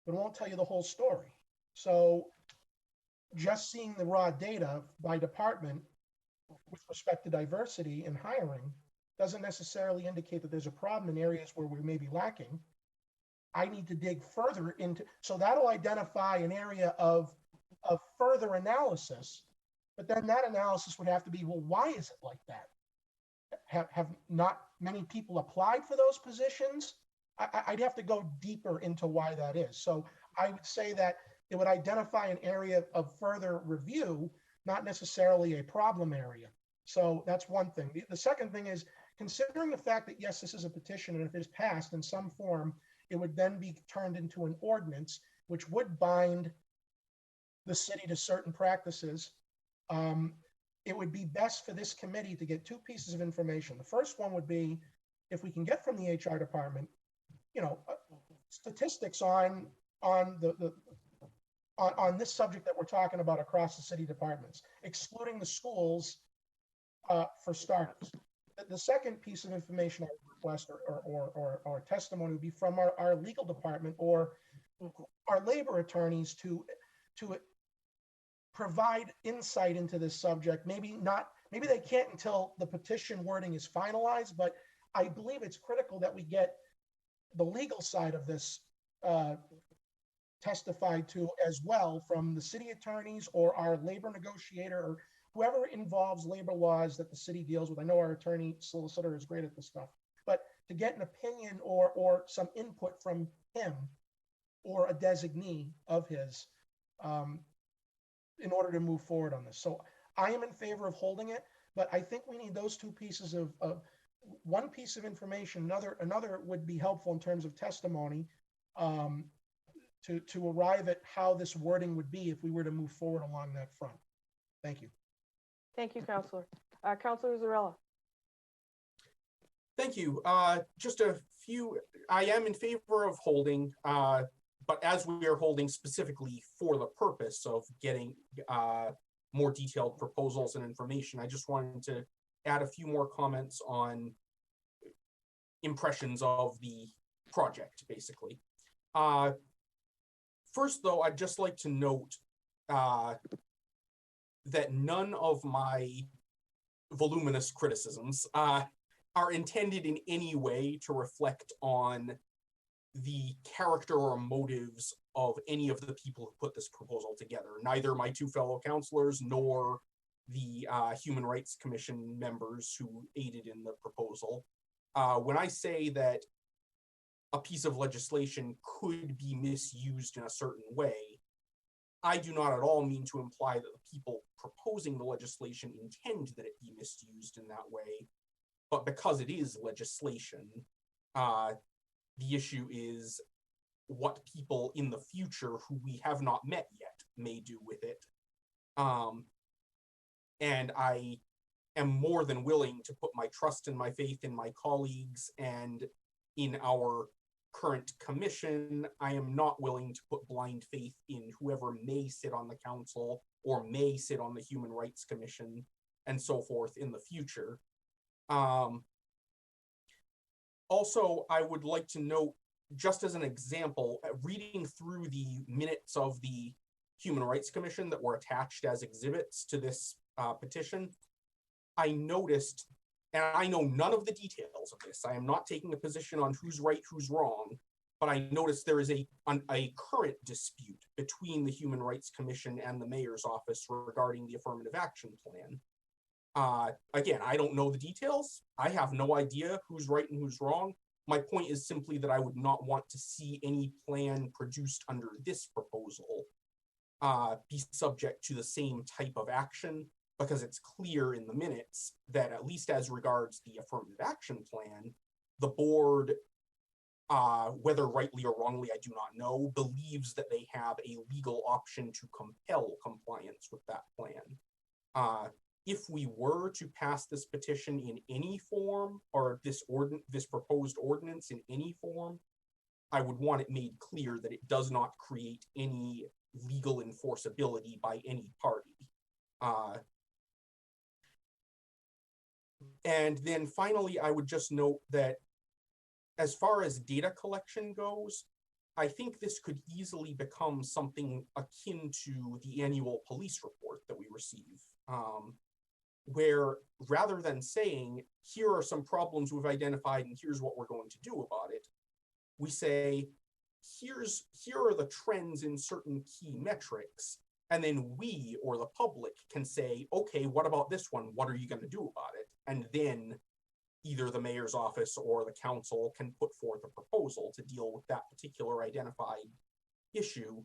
but it won't tell you the whole story. So just seeing the raw data by department with respect to diversity in hiring doesn't necessarily indicate that there's a problem in areas where we may be lacking. I need to dig further into, so that'll identify an area of further analysis, but then that analysis would have to be, well, why is it like that? Have not many people applied for those positions? I'd have to go deeper into why that is. So I would say that it would identify an area of further review, not necessarily a problem area. So that's one thing. The second thing is, considering the fact that, yes, this is a petition, and if it's passed in some form, it would then be turned into an ordinance, which would bind the city to certain practices. It would be best for this committee to get two pieces of information. The first one would be, if we can get from the HR department, statistics on this subject that we're talking about across the city departments, excluding the schools for starters. The second piece of information I would request or testimony would be from our legal department or our labor attorneys to provide insight into this subject. Maybe they can't until the petition wording is finalized, but I believe it's critical that we get the legal side of this testified to as well from the city attorneys or our labor negotiator or whoever involves labor laws that the city deals with. I know our attorney solicitor is great at this stuff, but to get an opinion or some input from him or a designee of his in order to move forward on this. So I am in favor of holding it, but I think we need those two pieces of one piece of information. Another would be helpful in terms of testimony to arrive at how this wording would be if we were to move forward along that front. Thank you. Thank you, Councilor. Councilor Zarella. Thank you. Just a few, I am in favor of holding, but as we are holding specifically for the purpose of getting more detailed proposals and information, I just wanted to add a few more comments on impressions of the project, basically. First, though, I'd just like to note that none of my voluminous criticisms are intended in any way to reflect on the character or motives of any of the people who put this proposal together. Neither my two fellow councilors nor the Human Rights Commission members who aided in the proposal. When I say that a piece of legislation could be misused in a certain way, I do not at all mean to imply that the people proposing the legislation intend that it be misused in that way, but because it is legislation, the issue is what people in the future who we have not met yet may do with it. And I am more than willing to put my trust and my faith in my colleagues and in our current commission. I am not willing to put blind faith in whoever may sit on the council or may sit on the Human Rights Commission and so forth in the future. Also, I would like to note just as an example, reading through the minutes of the Human Rights Commission that were attached as exhibits to this petition, I noticed, and I know none of the details of this, I am not taking a position on who's right, who's wrong, but I noticed there is a current dispute between the Human Rights Commission and the mayor's office regarding the affirmative action plan. Again, I don't know the details. I have no idea who's right and who's wrong. My point is simply that I would not want to see any plan produced under this proposal be subject to the same type of action, because it's clear in the minutes that, at least as regards the affirmative action plan, the board, whether rightly or wrongly, I do not know, believes that they have a legal option to compel compliance with that plan. If we were to pass this petition in any form, or this proposed ordinance in any form, I would want it made clear that it does not create any legal enforceability by any party. And then finally, I would just note that as far as data collection goes, I think this could easily become something akin to the annual police report that we receive, where rather than saying, here are some problems we've identified and here's what we're going to do about it, we say, here are the trends in certain key metrics, and then we, or the public, can say, okay, what about this one? What are you going to do about it? And then either the mayor's office or the council can put forth a proposal to deal with that particular identified issue.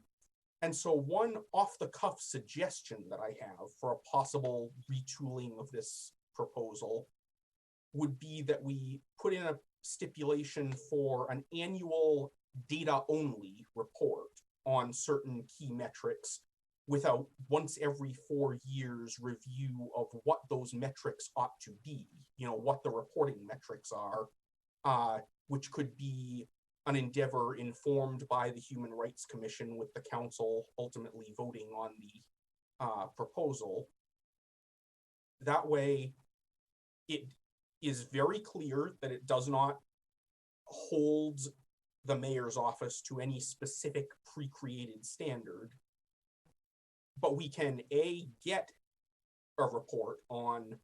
And so one off-the-cuff suggestion that I have for a possible retooling of this proposal would be that we put in a stipulation for an annual data-only report on certain key metrics with a once every 4 years review of what those metrics ought to be, what the reporting metrics are, which could be an endeavor informed by the Human Rights Commission, with the council ultimately voting on the proposal. That way, it is very clear that it does not hold the mayor's office to any specific pre-created standard, but we can get a report on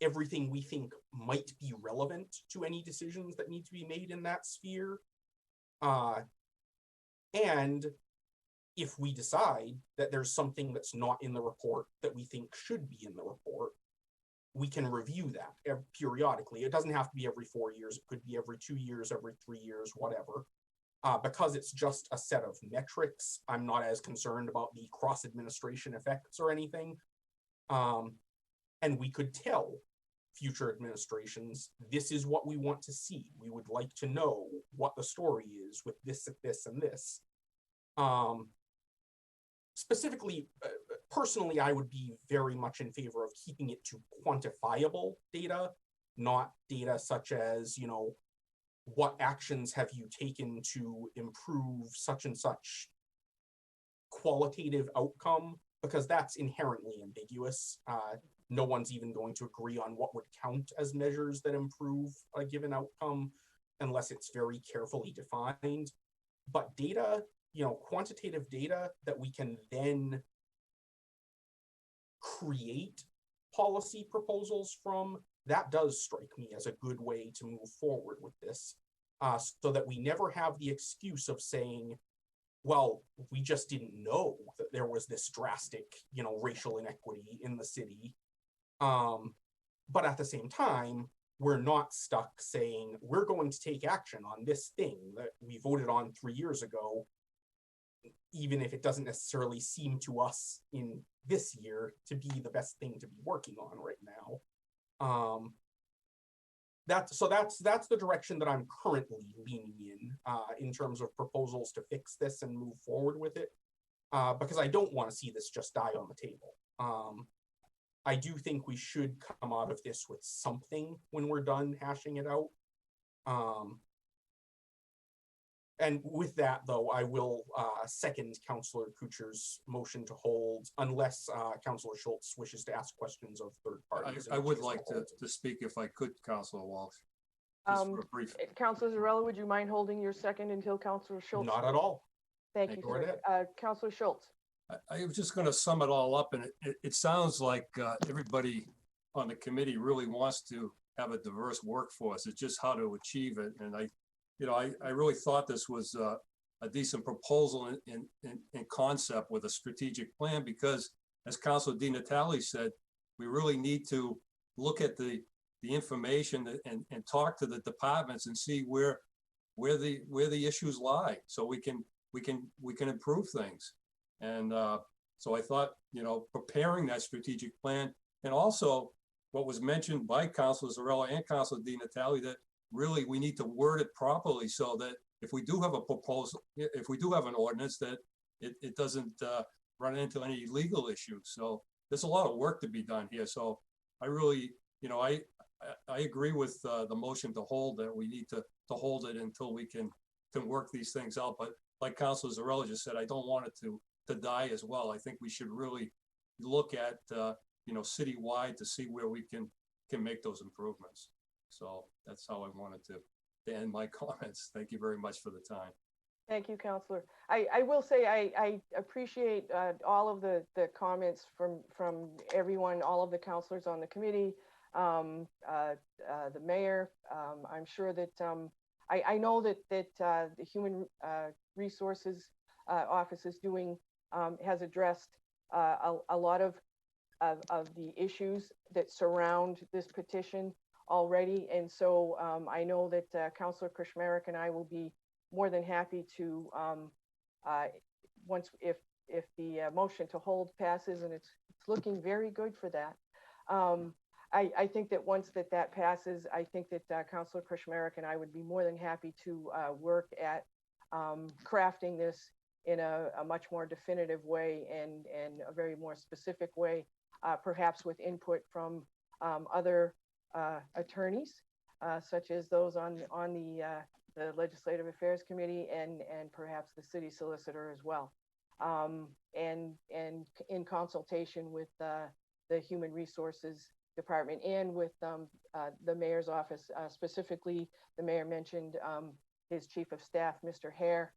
everything we think might be relevant to any decisions that need to be made in that sphere. And if we decide that there's something that's not in the report that we think should be in the report, we can review that periodically. It doesn't have to be every 4 years. It could be every 2 years, every 3 years, whatever. Because it's just a set of metrics, I'm not as concerned about the cross-administration effects or anything. And we could tell future administrations, this is what we want to see. We would like to know what the story is with this, and this. Specifically, personally, I would be very much in favor of keeping it to quantifiable data, not data such as, what actions have you taken to improve such and such qualitative outcome, because that's inherently ambiguous. No one's even going to agree on what would count as measures that improve a given outcome unless it's very carefully defined. But data, quantitative data that we can then create policy proposals from, that does strike me as a good way to move forward with this, so that we never have the excuse of saying, well, we just didn't know that there was this drastic, racial inequity in the city. But at the same time, we're not stuck saying, we're going to take action on this thing that we voted on 3 years ago, even if it doesn't necessarily seem to us in this year to be the best thing to be working on right now. That's the direction that I'm currently leaning in terms of proposals to fix this and move forward with it, because I don't want to see this just die on the table. I do think we should come out of this with something when we're done hashing it out. And with that, though, I will second Councillor Kuchar's motion to hold, unless Councillor Schultz wishes to ask questions of third parties. I would like to speak if I could, Councillor Walsh. just for a brief. Counselor Zarella, would you mind holding your second until Counselor Schultz? Not at all. Thank you, Thank you. Go right sir. ahead. Counselor Schultz. I was just gonna sum it all up, and it sounds like everybody on the committee really wants to have a diverse workforce. It's just how to achieve it. And I really thought this was a decent proposal in concept with a strategic plan, because as Councilor Di Natale said, we really need to look at the information and talk to the departments and see where the issues lie, so we can improve things. And so I thought, preparing that strategic plan, and also what was mentioned by Councilor Zarella and Councilor Di Natale, that really we need to word it properly so that if we do have a proposal, if we do have an ordinance, that it doesn't run into any legal issues. So there's a lot of work to be done here. So I really, I agree with the motion to hold, that we need to hold it until we can work these things out. But like Councilor Zarella just said, I don't want it to die as well. I think we should really look at, citywide to see where we can make those improvements. So that's how I wanted to end my comments. Thank you very much for the time. Thank you, Counselor. I will say I appreciate all of the comments from everyone, all of the counselors on the committee, the mayor. I'm sure that I know that the Human Resources Office is doing has addressed a lot of the issues that surround this petition already, and so I know that Councilor Krishmarik and I will be more than happy to once if the motion to hold passes, and it's looking very good for that. I think that once that passes, I think that Councilor Krishmarik and I would be more than happy to work at crafting this in a much more definitive way and a very more specific way, perhaps with input from other attorneys, such as those on the Legislative Affairs Committee and perhaps the city solicitor as well, and in consultation with the Human Resources Department and with the mayor's office. Specifically, the mayor mentioned his chief of staff, Mr. Hare,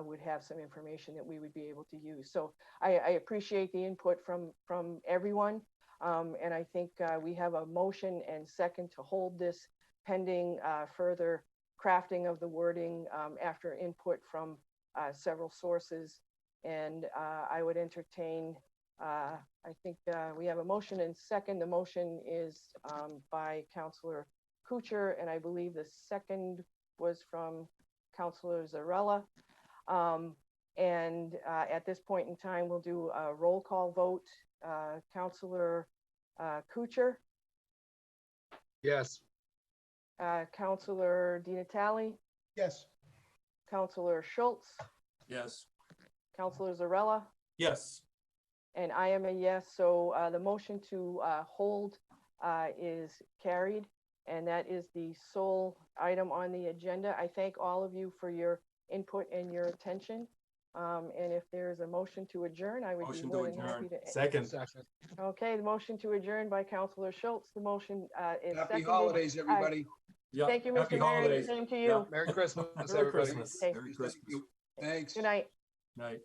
would have some information that we would be able to use. So I appreciate the input from everyone. And I think we have a motion and second to hold this pending further crafting of the wording after input from several sources. And I would entertain, I think we have a motion and second. The motion is by Councilor Kuchar, and I believe the second was from Councilor Zarella. And at this point in time, we'll do a roll call vote. Councilor Kuchar? Yes. Councilor Di Natale? Yes. Councilor Schultz? Yes. Councilor Zarella? Yes. And I am a yes. So the motion to hold is carried, and that is the sole item on the agenda. I thank all of you for your input and your attention. And if there's a motion to adjourn, I would be Motion more to than happy adjourn. to. Second. Second. Okay, the motion to adjourn by Councilor Schultz. The motion is Happy seconded. holidays, everybody. Yeah. Thank you, Happy Mr. Mayor. holidays. Same to Yeah. you. Merry Christmas, Merry everybody. Christmas. Okay. Merry Thank Christmas. you. Thanks. Good night. Night.